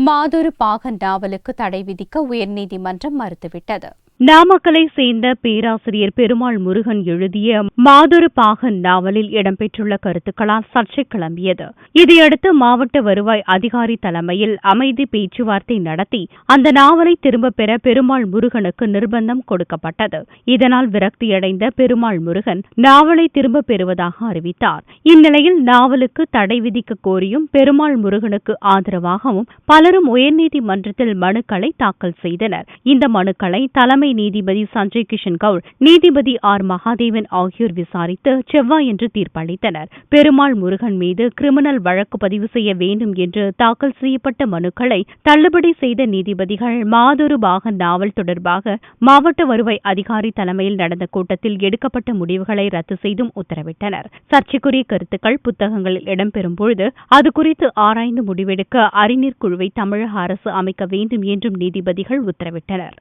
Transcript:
மாதொரு பாகன் நாவலுக்கு தடை விதிக்க உயர்நீதிமன்றம் மறுத்துவிட்டது. நாமக்கலை சேர்ந்த பேராசிரியர் பெருமாள் முருகன் எழுதிய மாதொரு பாகன் நாவலில் இடம்பெற்றுள்ள கருத்துக்களால் சர்ச்சை கிளம்பியது. இதையடுத்து மாவட்ட வருவாய் அதிகாரி தலைமையில் அமைதி பேச்சுவார்த்தை நடத்தி அந்த நாவலை திரும்பப் பெற பெருமாள் முருகனுக்கு நிர்பந்தம் கொடுக்கப்பட்டது. இதனால் விரக்தியடைந்த பெருமாள் முருகன் நாவலை திரும்பப் பெறுவதாக அறிவித்தார். இந்நிலையில் நாவலுக்கு தடை விதிக்க கோரியும் பெருமாள் முருகனுக்கு ஆதரவாகவும் பலரும் உயர்நீதிமன்றத்தில் மனுக்களை தாக்கல் செய்தனர். இந்த மனுக்களை தலைமை நீதிபதி சஞ்சய் கிஷன் கவுல், நீதிபதி ஆர் மகாதேவன் ஆகியோர் விசாரித்து செவ்வாயன்று தீர்ப்பளித்தனர். பெருமாள் முருகன் மீது கிரிமினல் வழக்கு பதிவு செய்ய வேண்டும் என்று தாக்கல் செய்யப்பட்ட மனுக்களை தள்ளுபடி செய்த நீதிபதிகள் மாதொரு பாகன் நாவல் தொடர்பாக மாவட்ட வருவாய் அதிகாரி தலைமையில் நடந்த கூட்டத்தில் எடுக்கப்பட்ட முடிவுகளை ரத்து செய்தும் உத்தரவிட்டனர். சர்ச்சைக்குரிய கருத்துக்கள் புத்தகங்களில் இடம்பெறும் பொழுது அது குறித்து ஆராய்ந்து முடிவெடுக்க அறிஞர் குழுவை தமிழக அரசு அமைக்க வேண்டும் என்றும் நீதிபதிகள் உத்தரவிட்டனர்.